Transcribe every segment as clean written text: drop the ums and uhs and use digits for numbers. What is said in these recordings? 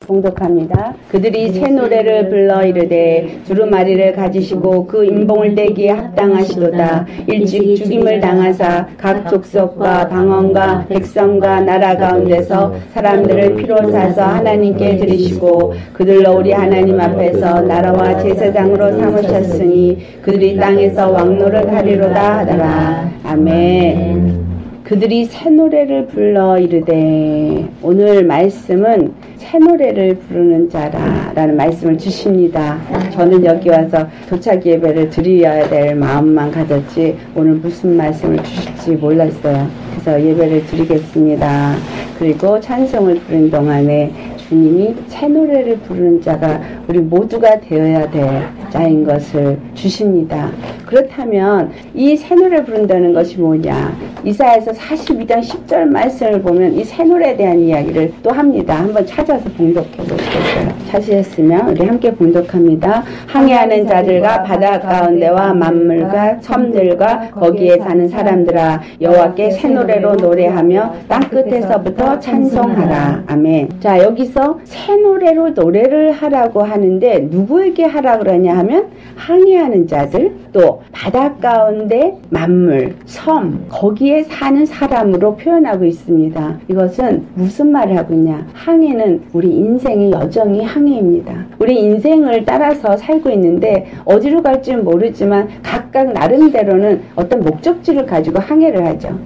봉독합니다. 그들이 새 노래를 불러 이르되 두루마리를 가지시고 그 인봉을 떼기에 합당하시도다. 일찍 죽임을 당하사 각 족속과 방언과 백성과 나라 가운데서 사람들을 피로 사서 하나님께 드리시고 그들로 우리 하나님 앞에서 나라와 제사장으로 삼으셨으니 그들이 땅에서 왕노를 하리로다 하더라. 아멘. 그들이 새 노래를 불러 이르되, 오늘 말씀은 새 노래를 부르는 자라 라는 말씀을 주십니다. 저는 여기 와서 도착 예배를 드려야 될 마음만 가졌지 오늘 무슨 말씀을 주실지 몰랐어요. 그래서 예배를 드리겠습니다. 그리고 찬송을 부르는 동안에 주님이 새 노래를 부르는 자가 우리 모두가 되어야 될 자인 것을 주십니다. 그렇다면 이 새 노래 부른다는 것이 뭐냐? 이사야서 42장 10절 말씀을 보면 이 새 노래에 대한 이야기를 또 합니다. 한번 찾아서 봉독해 보시겠어요? 찾으셨으면 우리 함께 봉독합니다. 항해하는 자들과 바다 가운데와 만물과 섬들과 거기에 사는 사람들아, 여호와께 새 노래로 노래하며 땅끝에서부터 찬송하라. 아멘. 자, 여기서 새 노래로 노래를 하라고 하는데 누구에게 하라 그러냐 하면 항해하는 자들, 또 바다 가운데 만물, 섬, 거기에 사는 사람으로 표현하고 있습니다. 이것은 무슨 말을 하고 있냐? 항해는 우리 인생의 여정이 항해입니다. 우리 인생을 따라서 살고 있는데 어디로 갈지는 모르지만 각각 나름대로는 어떤 목적지를 가지고 항해를 하죠.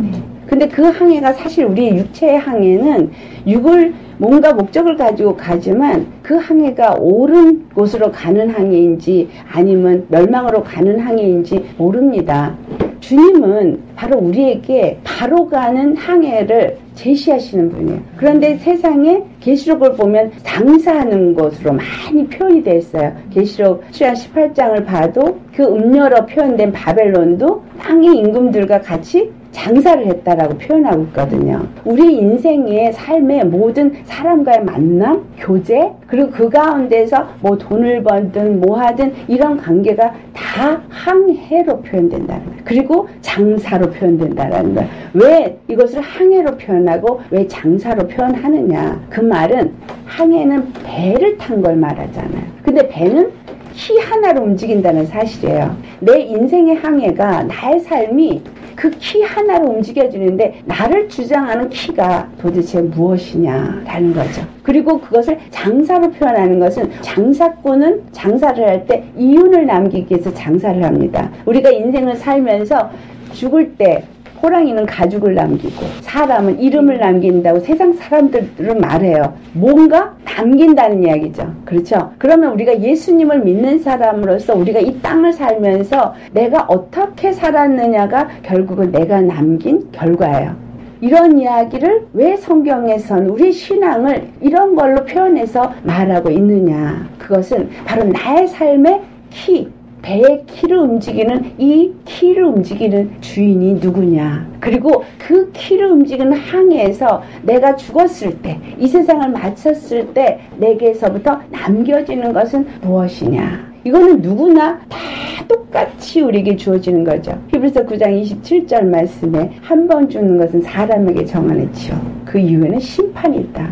근데 그 항해가 사실 우리 육체의 항해는 육을 뭔가 목적을 가지고 가지만 그 항해가 옳은 곳으로 가는 항해인지 아니면 멸망으로 가는 항해인지 모릅니다. 주님은 바로 우리에게 바로 가는 항해를 제시하시는 분이에요. 그런데 세상에 계시록을 보면 장사하는 것으로 많이 표현이 되어 있어요. 계시록 7장 18장을 봐도 그 음녀로 표현된 바벨론도 땅의 임금들과 같이 장사를 했다라고 표현하고 있거든요. 우리 인생의 삶의 모든 사람과의 만남, 교제, 그리고 그 가운데서 뭐 돈을 벌든 뭐 하든 이런 관계가 다 항해로 표현된다는 거예요. 그리고 장사로 표현된다는 거예요. 왜 이것을 항해로 표현하고 왜 장사로 표현하느냐? 그 말은 항해는 배를 탄 걸 말하잖아요. 근데 배는 키 하나로 움직인다는 사실이에요. 내 인생의 항해가, 나의 삶이 그 키 하나로 움직여지는데 나를 주장하는 키가 도대체 무엇이냐라는 거죠. 그리고 그것을 장사로 표현하는 것은 장사꾼은 장사를 할 때 이윤을 남기기 위해서 장사를 합니다. 우리가 인생을 살면서 죽을 때 호랑이는 가죽을 남기고 사람은 이름을 남긴다고 세상 사람들은 말해요. 뭔가 남긴다는 이야기죠. 그렇죠? 그러면 우리가 예수님을 믿는 사람으로서 우리가 이 땅을 살면서 내가 어떻게 살았느냐가 결국은 내가 남긴 결과예요. 이런 이야기를 왜 성경에서는 우리 신앙을 이런 걸로 표현해서 말하고 있느냐? 그것은 바로 나의 삶의 키, 배의 키를 움직이는 이 키를 움직이는 주인이 누구냐. 그리고 그 키를 움직이는 항해에서 내가 죽었을 때, 이 세상을 마쳤을 때 내게서부터 남겨지는 것은 무엇이냐. 이거는 누구나 다 똑같이 우리에게 주어지는 거죠. 히브리서 9장 27절 말씀에 한 번 죽는 것은 사람에게 정하였지요. 그 이후에는 심판이 있다.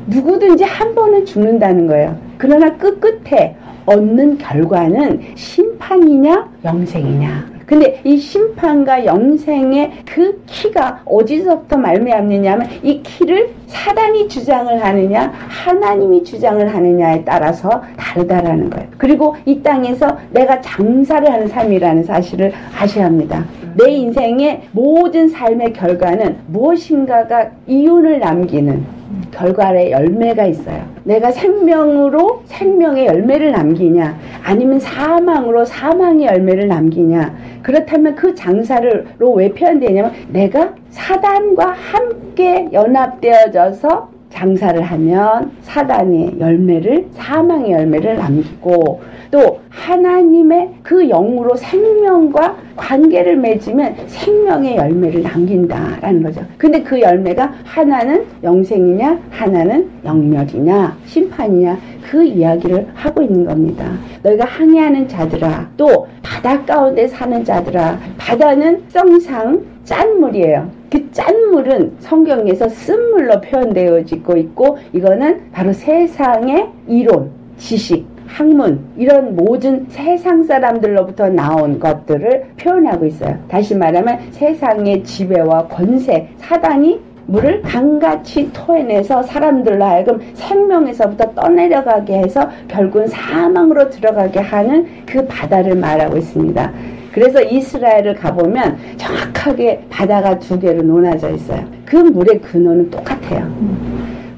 누구든지 한 번은 죽는다는 거예요. 그러나 끝에 얻는 결과는 심판이냐 영생이냐. 근데 이 심판과 영생의 그 키가 어디서부터 말미암느냐 하면 이 키를 사단이 주장을 하느냐 하나님이 주장을 하느냐에 따라서 다르다라는 거예요. 그리고 이 땅에서 내가 장사를 하는 삶이라는 사실을 아셔야 합니다. 내 인생의 모든 삶의 결과는 무엇인가가 이윤을 남기는 결과의 열매가 있어요. 내가 생명으로 생명의 열매를 남기냐 아니면 사망으로 사망의 열매를 남기냐. 그렇다면 그 장사로 왜 표현되냐면 내가 사단과 함께 연합되어져서 장사를 하면 사단의 열매를, 사망의 열매를 남기고, 또 하나님의 그 영으로 생명과 관계를 맺으면 생명의 열매를 남긴다라는 거죠. 근데 그 열매가 하나는 영생이냐 하나는 영멸이냐 심판이냐 그 이야기를 하고 있는 겁니다. 너희가 항해하는 자들아, 또 바다 바다 가운데 사는 자들아. 바다는 성상 짠 물이에요. 그 짠 물은 성경에서 쓴물로 표현되어지고 있고, 이거는 바로 세상의 이론, 지식, 학문, 이런 모든 세상 사람들로부터 나온 것들을 표현하고 있어요. 다시 말하면 세상의 지배와 권세, 사단이 물을 강같이 토해내서 사람들로 하여금 생명에서부터 떠내려가게 해서 결국은 사망으로 들어가게 하는 그 바다를 말하고 있습니다. 그래서 이스라엘을 가보면 정확하게 바다가 두 개로 나눠져 있어요. 그 물의 근원은 똑같아요.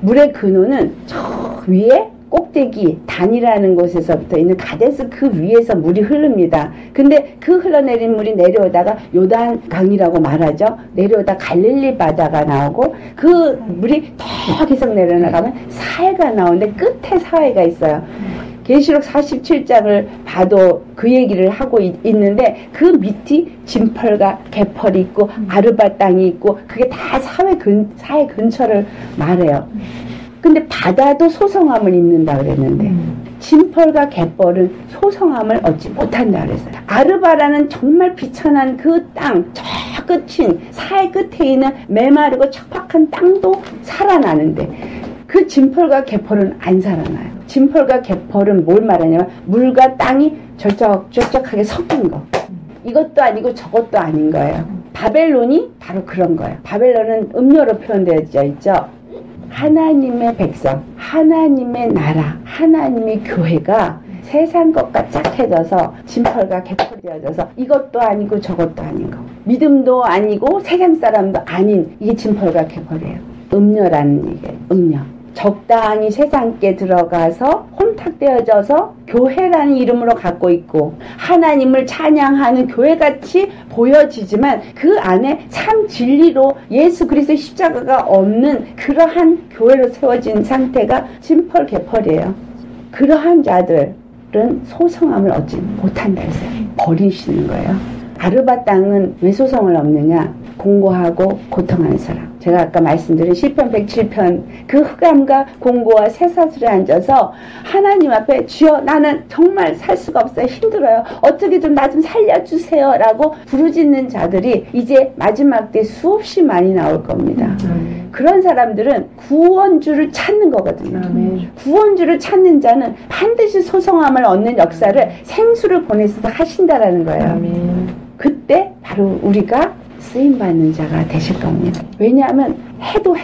물의 근원은 저 위에 꼭대기 단이라는 곳에서부터 있는 가데스 그 위에서 물이 흐릅니다. 근데 그 흘러내린 물이 내려오다가 요단 강이라고 말하죠. 내려오다 갈릴리 바다가 나오고, 그 물이 더 계속 내려나가면 사해가 나오는데 끝에 사해가 있어요. 계시록 47장을 봐도 그 얘기를 하고 있는데, 그 밑이 진펄과 개펄이 있고 아르바 땅이 있고, 그게 다 사해 근처를 말해요. 근데 바다도 소성함을 입는다 그랬는데, 진펄과 갯벌은 소성함을 얻지 못한다 그랬어요. 아르바라는 정말 비천한 그 땅, 저 끝인 사해 끝에 있는 메마르고 척박한 땅도 살아나는데, 그 진펄과 갯벌은 안 살아나요. 진펄과 갯벌은 뭘 말하냐면 물과 땅이 절적절적하게 섞인 거. 이것도 아니고 저것도 아닌 거예요. 바벨론이 바로 그런 거예요. 바벨론은 음료로 표현되어 있죠. 하나님의 백성, 하나님의 나라, 하나님의 교회가 세상 것과 짝해져서 진펄과 갯벌이 되어져서 이것도 아니고 저것도 아닌 거, 믿음도 아니고 세상 사람도 아닌, 이게 진펄과 갯벌이에요. 음료라는 이게 음료. 적당히 세상께 들어가서 혼탁되어져서 교회라는 이름으로 갖고 있고 하나님을 찬양하는 교회같이 보여지지만 그 안에 참 진리로 예수 그리스도의 십자가가 없는 그러한 교회로 세워진 상태가 진펄 개펄이에요. 그러한 자들은 소성함을 얻지 못한다 했어요. 버리시는 거예요. 아르바 땅은 왜 소성을 얻느냐? 공고하고 고통하는 사람. 제가 아까 말씀드린 시편 107편, 그 흑암과 공고와 쇠사슬에 앉아서 하나님 앞에 주여 나는 정말 살 수가 없어요. 힘들어요. 어떻게 좀 나 좀 살려주세요 라고 부르짖는 자들이 이제 마지막 때 수없이 많이 나올 겁니다. 그런 사람들은 구원주를 찾는 거거든요. 구원주를 찾는 자는 반드시 소성함을 얻는 역사를 생수를 보내서 하신다라는 거예요. 그때 바로 우리가 쓰임받는 자가 되실 겁니다. 왜냐하면 해도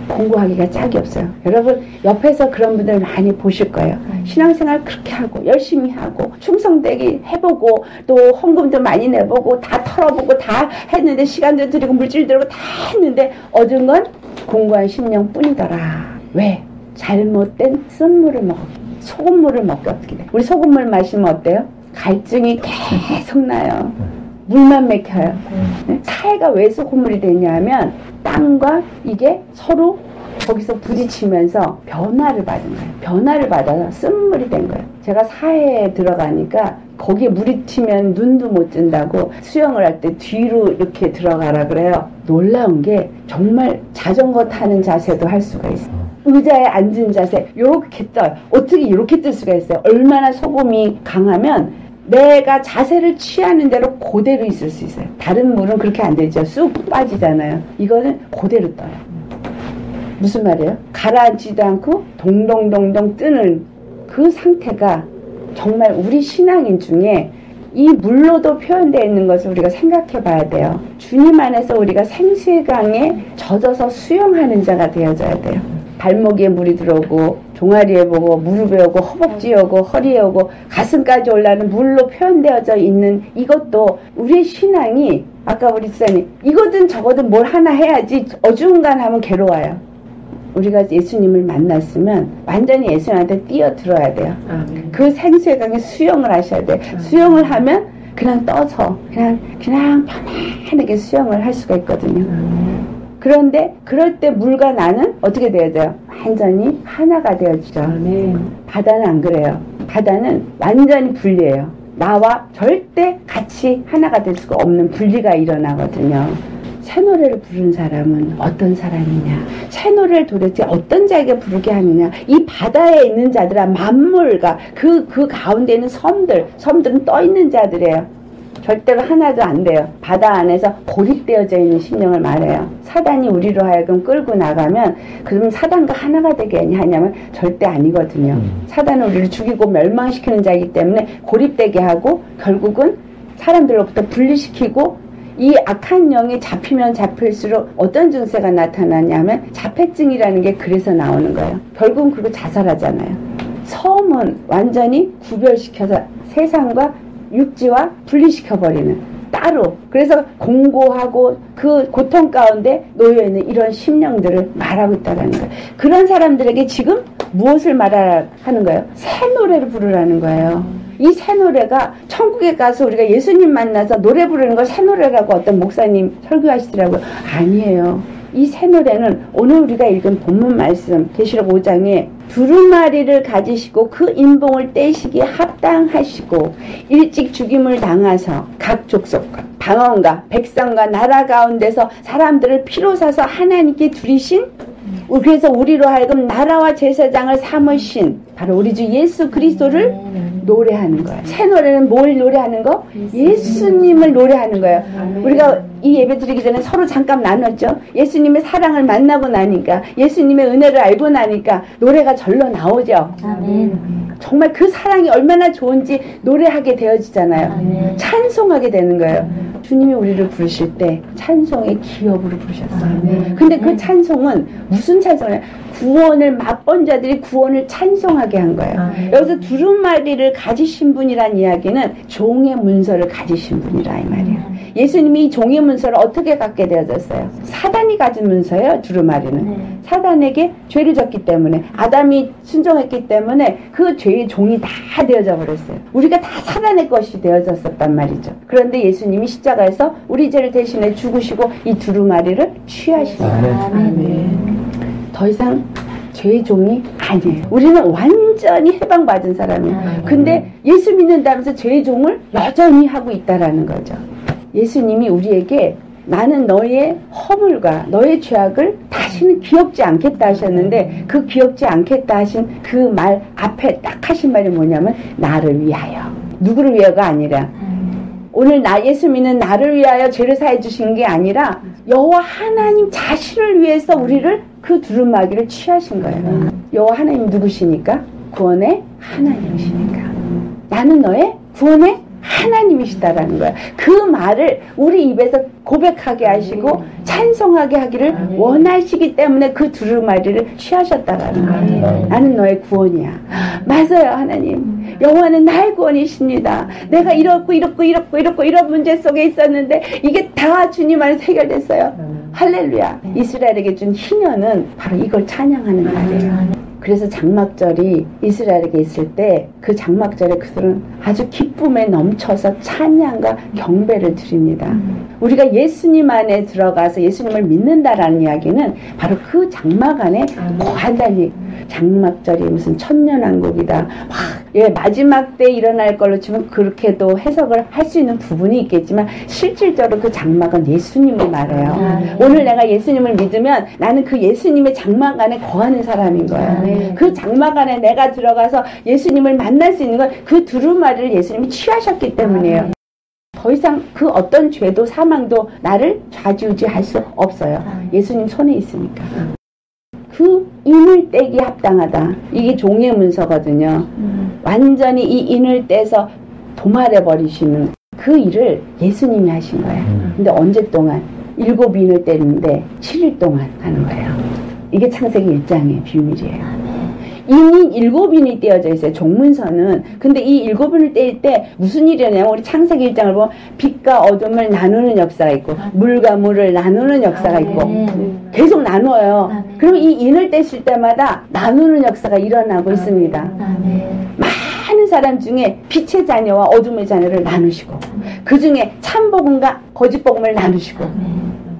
공부하기가 짝이 없어요. 여러분 옆에서 그런 분들 많이 보실 거예요. 신앙생활 그렇게 하고 열심히 하고 충성되기 해보고 또 헌금도 많이 내보고 다 털어보고 다 했는데, 시간도 들이고 물질 들이고 다 했는데 얻은 건 공고한 심령 뿐이더라. 왜? 잘못된 쓴물을 소금물을 먹게 돼. 우리 소금물 마시면 어때요? 갈증이 계속 나요. 물만 맥혀요. 사해가 왜 소금물이 되냐면 땅과 이게 서로 거기서 부딪히면서 변화를 받은 거예요. 변화를 받아서 쓴물이 된 거예요. 제가 사해에 들어가니까 거기에 물이 튀면 눈도 못 뜬다고 수영을 할 때 뒤로 이렇게 들어가라 그래요. 놀라운 게 정말 자전거 타는 자세도 할 수가 있어요. 의자에 앉은 자세 이렇게 떠요. 어떻게 이렇게 뜰 수가 있어요? 얼마나 소금이 강하면 내가 자세를 취하는 대로 그대로 있을 수 있어요. 다른 물은 그렇게 안 되죠. 쑥 빠지잖아요. 이거는 그대로 떠요. 무슨 말이에요? 가라앉지도 않고 동동동동 뜨는 그 상태가 정말 우리 신앙인 중에 이 물로도 표현되어 있는 것을 우리가 생각해 봐야 돼요. 주님 안에서 우리가 생수의 강에 젖어서 수영하는 자가 되어져야 돼요. 발목에 물이 들어오고 종아리에 오고 무릎에 오고 허벅지에 오고 허리에 오고 가슴까지 올라는 물로 표현되어져 있는 이것도 우리의 신앙이, 아까 우리 지사님 이거든 저거든 뭘 하나 해야지 어중간하면 괴로워요. 우리가 예수님을 만났으면 완전히 예수님한테 뛰어들어야 돼요. 그 생수의 강에 수영을 하셔야 돼요. 수영을 하면 그냥 떠서 그냥 편안하게 수영을 할 수가 있거든요. 그런데 그럴 때 물과 나는 어떻게 돼야 돼요? 완전히 하나가 되어지죠. 바다는 안 그래요. 바다는 완전히 분리해요. 나와 절대 같이 하나가 될 수가 없는 분리가 일어나거든요. 새 노래를 부르는 사람은 어떤 사람이냐, 새 노래를 도대체 어떤 자에게 부르게 하느냐. 이 바다에 있는 자들아, 만물과 그 가운데 있는 섬들은 떠 있는 자들이에요. 절대로 하나도 안 돼요. 바다 안에서 고립되어져 있는 심령을 말해요. 사단이 우리로 하여금 끌고 나가면 그러면 사단과 하나가 되게 하냐면 절대 아니거든요. 사단은 우리를 죽이고 멸망시키는 자이기 때문에 고립되게 하고 결국은 사람들로부터 분리시키고, 이 악한 영이 잡히면 잡힐수록 어떤 증세가 나타나냐면 자폐증이라는 게 그래서 나오는 거예요. 결국은 그리고 자살하잖아요. 섬은 완전히 구별시켜서 세상과 육지와 분리시켜버리는, 따로. 그래서 공고하고 그 고통 가운데 놓여있는 이런 심령들을 말하고 있다는 거예요. 그런 사람들에게 지금 무엇을 말하는 거예요? 새 노래를 부르라는 거예요. 이 새 노래가 천국에 가서 우리가 예수님 만나서 노래 부르는 걸 새 노래라고 어떤 목사님 설교하시더라고요. 아니에요. 이 새 노래는 오늘 우리가 읽은 본문 말씀 계시록 5장에 두루마리를 가지시고 그 인봉을 떼시기에 합당하시고 일찍 죽임을 당하서 각 족속과 방언과 백성과 나라 가운데서 사람들을 피로 사서 하나님께 드리신, 그래서 우리로 하여금 나라와 제사장을 삼으신 바로 우리 주 예수 그리스도를 노래하는 거예요. 새 노래는 뭘 노래하는 거? 예수님을 노래하는 거예요. 우리가 이 예배 드리기 전에 서로 잠깐 나눴죠. 예수님의 사랑을 만나고 나니까, 예수님의 은혜를 알고 나니까 노래가 절로 나오죠. 아멘. 정말 그 사랑이 얼마나 좋은지 노래하게 되어지잖아요. 아멘. 찬송하게 되는 거예요. 주님이 우리를 부르실 때 찬송의 기업으로 부르셨어요. 아멘. 근데 그 찬송은 무슨 찬송이에요? 구원을 맛본 자들이 구원을 찬송하게 한 거예요. 아멘. 여기서 두루마리를 가지신 분이란 이야기는 종의 문서를 가지신 분이라 이 말이에요. 예수님이 이 종의 문서를 어떻게 갖게 되어졌어요? 사단이 가진 문서예요. 두루마리는. 사단에게 죄를 졌기 때문에, 아담이 순종했기 때문에 그 죄의 종이 다 되어져 버렸어요. 우리가 다 사단의 것이 되어졌었단 말이죠. 그런데 예수님이 십자가에서 우리 죄를 대신해 죽으시고 이 두루마리를 취하신 거예요. 더 이상 죄의 종이 아니에요. 우리는 완전히 해방받은 사람이에요. 근데 예수 믿는다면서 죄의 종을 여전히 하고 있다라는 거죠. 예수님이 우리에게 나는 너의 허물과 너의 죄악을 다시는 기억지 않겠다 하셨는데, 그 기억지 않겠다 하신 그 말 앞에 딱 하신 말이 뭐냐면 나를 위하여. 누구를 위하여가 아니라, 오늘 예수 믿는 나를 위하여 죄를 사해 주신 게 아니라 여호와 하나님 자신을 위해서 우리를 그 두루마기를 취하신 거예요. 여호와 하나님 누구시니까? 구원의 하나님이시니까. 나는 너의 구원의 하나님이시다라는 거야. 그 말을 우리 입에서 고백하게 하시고 찬송하게 하기를 원하시기 때문에 그 두루마리를 취하셨다라는 거예요. 나는 너의 구원이야. 맞아요, 하나님. 여호와는 나의 구원이십니다. 내가 이런 문제 속에 있었는데 이게 다 주님 안에서 해결됐어요. 할렐루야. 이스라엘에게 준 희년은 바로 이걸 찬양하는 날이에요. 그래서 장막절이 이스라엘에게 있을 때 그 장막절에 그들은 아주 기쁨에 넘쳐서 찬양과 경배를 드립니다. 우리가 예수님 안에 들어가서 예수님을 믿는다라는 이야기는 바로 그 장막 안에 거한다니. 장막절이 무슨 천년왕국이다. 마지막 때 일어날 걸로 치면 그렇게도 해석을 할 수 있는 부분이 있겠지만 실질적으로 그 장막은 예수님을 말해요. 오늘 내가 예수님을 믿으면 나는 그 예수님의 장막 안에 거하는 사람인 거예요. 그 장막 안에 내가 들어가서 예수님을 만날 수 있는 건 그 두루마리를 예수님이 취하셨기 때문이에요. 더 이상 그 어떤 죄도 사망도 나를 좌지우지할 수 없어요. 예수님 손에 있으니까. 그 인을 떼기 합당하다. 이게 종의 문서거든요. 완전히 이 인을 떼서 도말해 버리시는 그 일을 예수님이 하신 거예요. 근데 언제 동안? 7인을 떼는데 7일 동안 하는 거예요. 이게 창세기 1장의 비밀이에요. 인이 7인이 떼어져 있어요. 종문서는. 근데 이 7인을 떼일 때 무슨 일이냐면 우리 창세기 1장을 보면 빛과 어둠을 나누는 역사가 있고 물과 물을 나누는 역사가 있고 계속 나누어요. 그러면 이 인을 떼실 때마다 나누는 역사가 일어나고 있습니다. 많은 사람 중에 빛의 자녀와 어둠의 자녀를 나누시고 그 중에 참복음과 거짓복음을 나누시고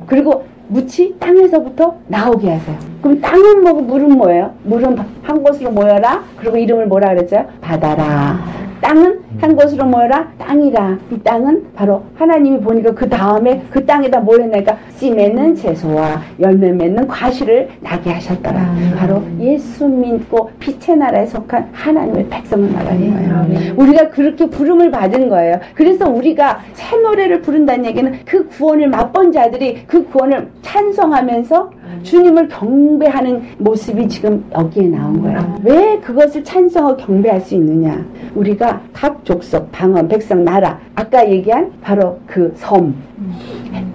그리고 묻이 땅에서부터 나오게 하세요. 그럼 땅은 뭐고 물은 뭐예요? 물은 한 곳으로 모여라. 그리고 이름을 뭐라 그랬어요? 바다라. 땅은 한 곳으로 모여라 땅이라. 이 땅은 바로 하나님이 보니까 그 다음에 그 땅에다 뭘 했나니까 씨 맺는 채소와 열매 맺는 과실을 나게 하셨더라. 바로 예수 믿고 빛의 나라에 속한 하나님의 백성을 말하는 거예요. 우리가 그렇게 부름을 받은 거예요. 그래서 우리가 새 노래를 부른다는 얘기는 그 구원을 맛본 자들이 그 구원을 찬송하면서 주님을 경배하는 모습이 지금 여기에 나온 거예요. 왜 그것을 찬송하고 경배할 수 있느냐? 우리가 각 족속, 방언, 백성, 나라, 아까 얘기한 바로 그 섬,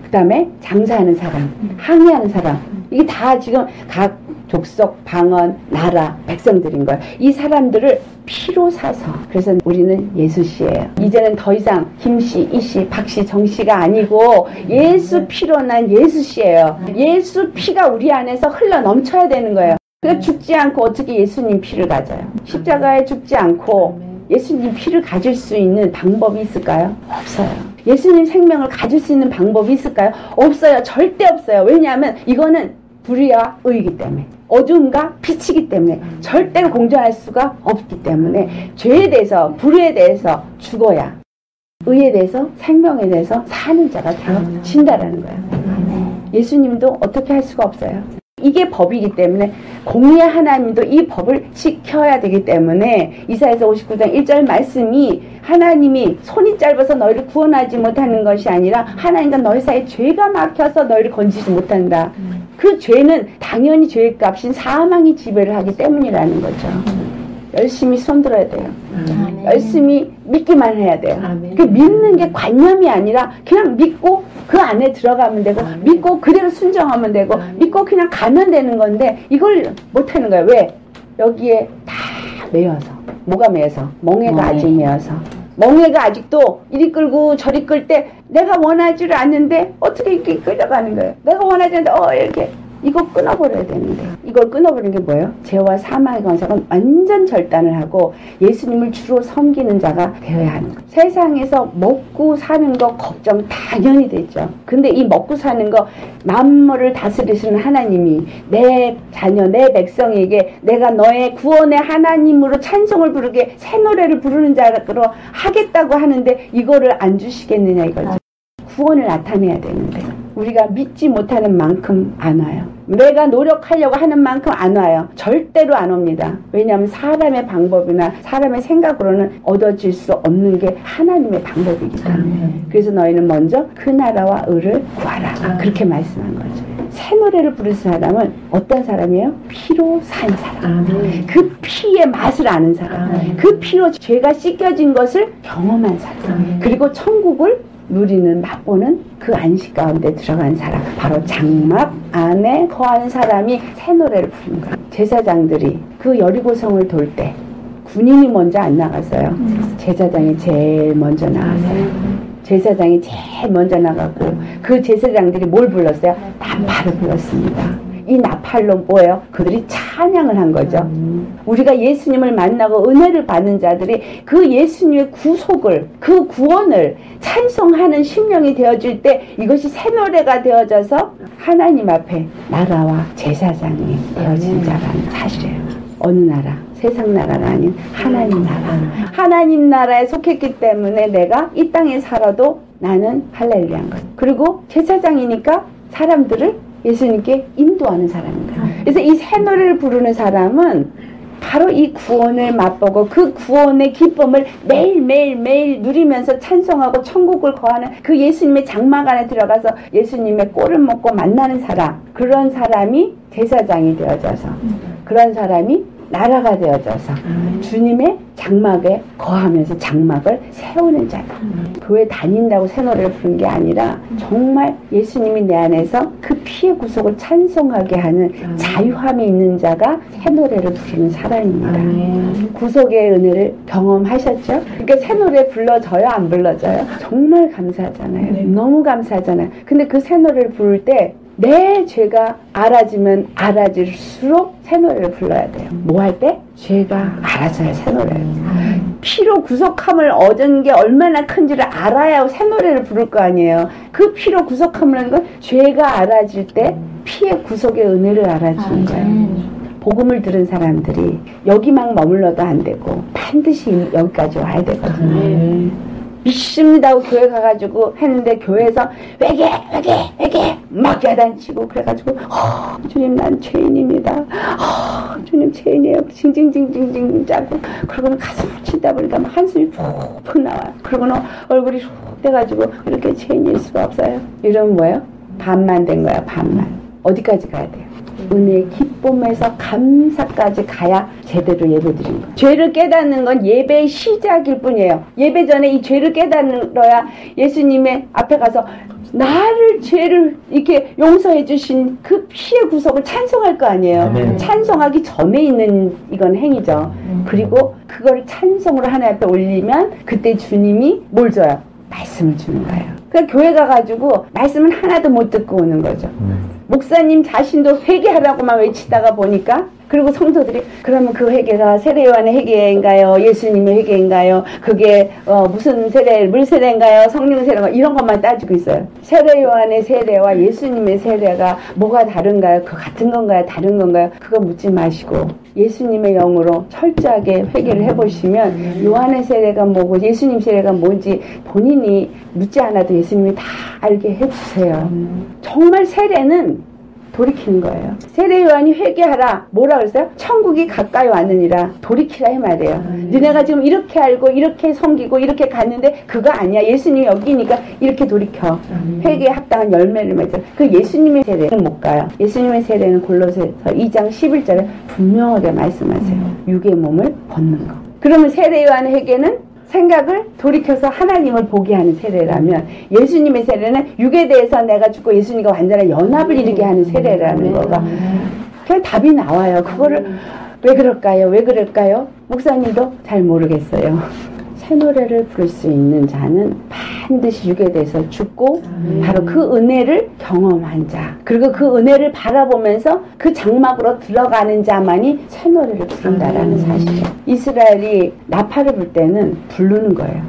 그 다음에 장사하는 사람, 항해하는 사람, 이게 다 지금 각 족속, 방언, 나라, 백성들인 거예요. 이 사람들을 피로 사서. 그래서 우리는 예수씨예요. 이제는 더 이상 김씨, 이씨, 박씨, 정씨가 아니고 예수 피로 난 예수씨예요. 예수 피가 우리 안에서 흘러 넘쳐야 되는 거예요. 그러니까 죽지 않고 어떻게 예수님 피를 가져요? 십자가에 죽지 않고 예수님 피를 가질 수 있는 방법이 있을까요? 없어요. 예수님 생명을 가질 수 있는 방법이 있을까요? 없어요. 절대 없어요. 왜냐하면 이거는 불의와 의이기 때문에, 어둠과 빛이기 때문에 절대로 공존할 수가 없기 때문에 죄에 대해서, 불의에 대해서 죽어야 의에 대해서, 생명에 대해서 사는 자가 되어진다라는 거예요. 예수님도 어떻게 할 수가 없어요. 이게 법이기 때문에 공의의 하나님도 이 법을 지켜야 되기 때문에 이사야서 59장 1절 말씀이 하나님이 손이 짧아서 너희를 구원하지 못하는 것이 아니라 하나님과 너희 사이에 죄가 막혀서 너희를 건지지 못한다. 그 죄는 당연히 죄의 값인 사망이 지배를 하기 때문이라는 거죠. 열심히 손들어야 돼요. 열심히 믿기만 해야 돼요. 그 믿는 게 관념이 아니라 그냥 믿고 그 안에 들어가면 되고, 믿고 그대로 순종하면 되고, 믿고 그냥 가면 되는 건데 이걸 못하는 거예요. 왜? 여기에 다 매여서. 뭐가 매여서? 멍에가 아직 매여서. 멍에가 아직도 이리 끌고 저리 끌 때 내가 원하지를 않는데 어떻게 이렇게 끌려가는 거예요. 내가 원하지 않는데 이렇게 이거 끊어버려야 되는데, 이걸 끊어버리는 게 뭐예요? 죄와 사망의 권세는 완전 절단을 하고 예수님을 주로 섬기는 자가 되어야 하는 거예요. 세상에서 먹고 사는 거 걱정 당연히 되죠. 근데 이 먹고 사는 거 만물을 다스리시는 하나님이 내 자녀, 내 백성에게 내가 너의 구원의 하나님으로 찬송을 부르게 새 노래를 부르는 자로 하겠다고 하는데 이거를 안 주시겠느냐 이거죠. 구원을 나타내야 되는데 우리가 믿지 못하는 만큼 안 와요. 내가 노력하려고 하는 만큼 안 와요. 절대로 안 옵니다. 왜냐하면 사람의 방법이나 사람의 생각으로는 얻어질 수 없는 게 하나님의 방법이기 때문에. 그래서 너희는 먼저 그 나라와 의를 구하라. 그렇게 말씀한 거죠. 새 노래를 부르는 사람은 어떤 사람이에요? 피로 산 사람. 그 피의 맛을 아는 사람. 그 피로 죄가 씻겨진 것을 경험한 사람. 그리고 천국을 누리는, 맛보는 그 안식 가운데 들어간 사람, 바로 장막 안에 거하는 사람이 새 노래를 부르는 거예요. 제사장들이 그 여리고성을 돌 때 군인이 먼저 안 나갔어요. 제사장이 제일 먼저 나갔어요. 제사장이 제일 먼저 나가고 그 제사장들이 뭘 불렀어요? 나팔을 불렀습니다. 이 나팔로 뭐예요? 그들이 찬양을 한 거죠. 우리가 예수님을 만나고 은혜를 받는 자들이 그 예수님의 구속을, 그 구원을 찬송하는 심령이 되어질 때 이것이 새 노래가 되어져서 하나님 앞에 나라와 제사장이 되어진 자라는 사실이에요. 어느 나라, 세상 나라가 아닌 하나님 나라. 하나님 나라에 속했기 때문에 내가 이 땅에 살아도 나는 할렐루야인 거예요. 그리고 제사장이니까 사람들을 예수님께 인도하는 사람인 거예요. 그래서 이 새 노래를 부르는 사람은 바로 이 구원을 맛보고 그 구원의 기쁨을 매일 누리면서 찬송하고 천국을 거하는 그 예수님의 장막 안에 들어가서 예수님의 꼴을 먹고 만나는 사람, 그런 사람이 제사장이 되어져서, 그런 사람이 나라가 되어져서 주님의 장막에 거하면서 장막을 세우는 자다. 교회 다닌다고 새 노래를 부른 게 아니라 정말 예수님이 내 안에서 그 피의 구속을 찬송하게 하는 자유함이 있는 자가 새 노래를 부르는 사람입니다. 구속의 은혜를 경험하셨죠? 그러니까 새 노래 불러져요? 안 불러져요? 정말 감사하잖아요. 너무 감사하잖아요. 근데 그 새 노래를 부를 때 내 죄가 알아지면 알아질수록 새 노래를 불러야 돼요. 뭐 할 때? 죄가 알아져야 새 노래를. 피로 구속함을 얻은 게 얼마나 큰지를 알아야 새 노래를 부를 거 아니에요. 그 피로 구속함을 하는 건 죄가 알아질 때 피의 구속의 은혜를 알아주는 거예요. 복음을 들은 사람들이 여기만 머물러도 안 되고 반드시 여기까지 와야 되거든요. 믿습니다 하고 교회 가가지고 했는데 교회에서 회개 막 야단치고 그래가지고 주님 난 죄인입니다. 주님 죄인이에요. 징징징징징 짜고 그러고는 가슴을 치다 보니까 막 한숨이 푹푹 나와요. 그러고는 얼굴이 훅 돼가지고 이렇게 죄인일 수가 없어요. 이러면 뭐예요? 반만 된 거야. 반만. 어디까지 가야 돼요? 은혜의 기쁨에서 감사까지 가야 제대로 예배 드린 거예요. 죄를 깨닫는 건 예배의 시작일 뿐이에요. 예배 전에 이 죄를 깨달아야 예수님의 앞에 가서 나를 죄를 이렇게 용서해 주신 그 피의 구속을 찬송할 거 아니에요. 네. 찬송하기 전에 있는 이건 행위죠. 그리고 그걸 찬송으로 하나님 앞에 올리면 그때 주님이 뭘 줘요? 말씀을 주는 거예요. 그러니까 교회 가가지고 말씀은 하나도 못 듣고 오는 거죠. 목사님 자신도 회개하라고만 외치다가 보니까 그리고 성도들이 그러면 그 회개가 세례요한의 회개인가요? 예수님의 회개인가요? 그게 무슨 세례, 물 세례인가요? 성령 세례인가요? 이런 것만 따지고 있어요. 세례요한의 세례와 예수님의 세례가 뭐가 다른가요? 그 같은 건가요? 다른 건가요? 그거 묻지 마시고 예수님의 영으로 철저하게 회개를 해보시면 요한의 세례가 뭐고 예수님 세례가 뭔지 본인이 묻지 않아도 예수님이 다 알게 해주세요. 정말 세례는 돌이키는 거예요. 세례 요한이 회개하라. 뭐라 그랬어요? 천국이 가까이 왔느니라. 돌이키라 이 말이에요. 너네가 지금 이렇게 알고 이렇게 섬기고 이렇게 갔는데 그거 아니야. 예수님이 여기니까 이렇게 돌이켜. 회개에 합당한 열매를 맺어. 그 예수님의 세례는 못 가요. 예수님의 세례는 골로새서 2장 11절에 분명하게 말씀하세요. 육의 몸을 벗는 거. 그러면 세례 요한의 회개는 생각을 돌이켜서 하나님을 보게 하는 세례라면 예수님의 세례는 육에 대해서 내가 죽고 예수님과 완전한 연합을 이루게 하는 세례라는 거가 그냥 답이 나와요. 그거를 왜 그럴까요? 왜 그럴까요? 목사님도 잘 모르겠어요. 새 노래를 부를 수 있는 자는 반드시 육에 대해서 죽고 바로 그 은혜를 경험한 자 그리고 그 은혜를 바라보면서 그 장막으로 들어가는 자만이 새 노래를 부른다라는 사실이에요. 이스라엘이 나팔을 불 때는 부르는 거예요.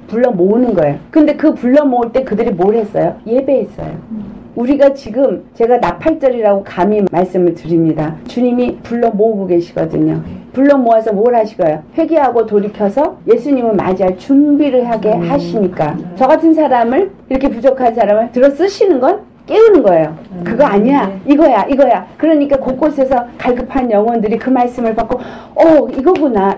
불러 모으는 거예요. 근데 그 불러 모을 때 그들이 뭘 했어요? 예배했어요. 우리가 지금 제가 나팔절이라고 감히 말씀을 드립니다. 주님이 불러 모으고 계시거든요. 불러 모아서 뭘 하시고요? 회개하고 돌이켜서 예수님을 맞이할 준비를 하게 하시니까 저 같은 사람을 이렇게 부족한 사람을 들어 쓰시는 건 깨우는 거예요. 그거 아니야. 이거야. 그러니까 곳곳에서 갈급한 영혼들이 그 말씀을 받고 이거구나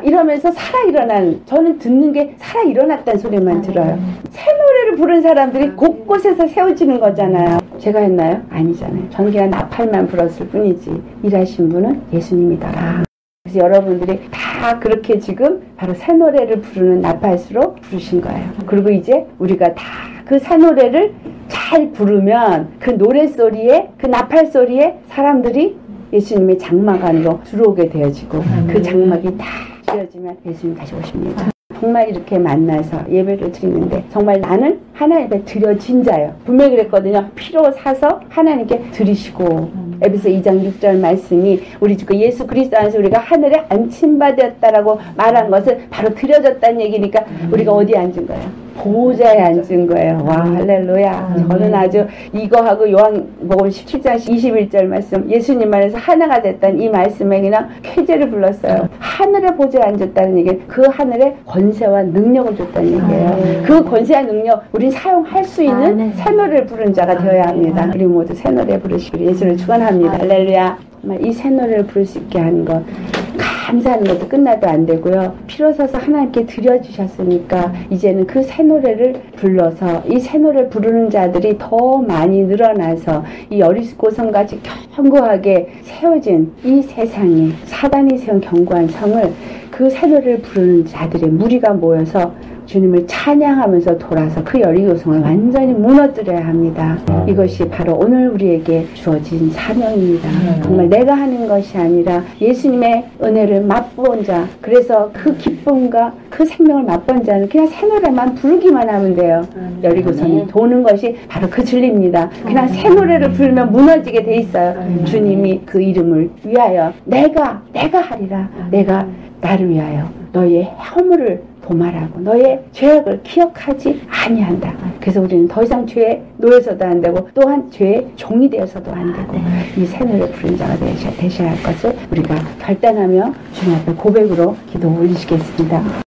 이러면서 살아 일어나는 저는 듣는 게 살아 일어났다는 소리만 들어요. 새 노래를 부른 사람들이 곳곳에서 세워지는 거잖아요. 제가 했나요? 아니잖아요. 저는 그냥 나팔만 불었을 뿐이지 일하신 분은 예수님이더라. 그래서 여러분들이 다 그렇게 지금 바로 새 노래를 부르는 나팔수로 부르신 거예요. 그리고 이제 우리가 다 그 새 노래를 잘 부르면 그 노래소리에 그 나팔소리에 사람들이 예수님의 장막 안으로 들어오게 되어지고 그 장막이 다 씌어지면 예수님 다시 오십니다. 정말 이렇게 만나서 예배를 드리는데 정말 나는 하나님 앞에 드려진 자예요. 분명히 그랬거든요. 피로 사서 하나님께 드리시고 에베소 2장 6절 말씀이 우리 주 예수 그리스도 안에서 우리가 하늘에 안침받았다라고 말한 것은 바로 드려졌다는 얘기니까 우리가 어디에 앉은 거예요? 보호자에 앉은 거예요. 와 할렐루야. 저는 아주 이거하고 요한복음 17장 21절 말씀 예수님 안에서 하나가 됐다는 이 말씀에 그냥 쾌재를 불렀어요. 하늘의 보좌에 앉았다는 얘기는 그 하늘에 권세와 능력을 줬다는 얘기예요. 그 권세와 능력 우린 사용할 수 있는 새 노래를 부른 자가 되어야 합니다. 우리 모두 새 노래 부르시기를 예수를 축원합니다. 할렐루야. 정말 이 새 노래를 부를 수 있게 하는 것 감사하는 것도 끝나도 안 되고요. 피로 서서 하나님께 드려주셨으니까 이제는 그 새 노래를 불러서 이 새 노래를 부르는 자들이 더 많이 늘어나서 이 여리고 성같이 견고하게 세워진 이 세상에 사단이 세운 견고한 성을 그 새 노래를 부르는 자들의 무리가 모여서 주님을 찬양하면서 돌아서 그 여리고성을 완전히 무너뜨려야 합니다. 이것이 바로 오늘 우리에게 주어진 사명입니다. 정말 내가 하는 것이 아니라 예수님의 은혜를 맛본 자 그래서 그 기쁨과 그 생명을 맛본 자는 그냥 새 노래만 부르기만 하면 돼요. 여리고성이 도는 것이 바로 그 진리입니다. 그냥 새 노래를 부르면 무너지게 돼 있어요. 주님이 그 이름을 위하여 내가 하리라. 내가 나를 위하여 너희의 허물을 보말하고 너의 죄악을 기억하지 아니한다. 그래서 우리는 더 이상 죄에 놓여서도 안 되고 또한 죄의 종이 되어서도 안 되고 이 새 노래 부른 자가 되셔야 할 것을 우리가 결단하며 주님 앞에 고백으로 기도 올리시겠습니다.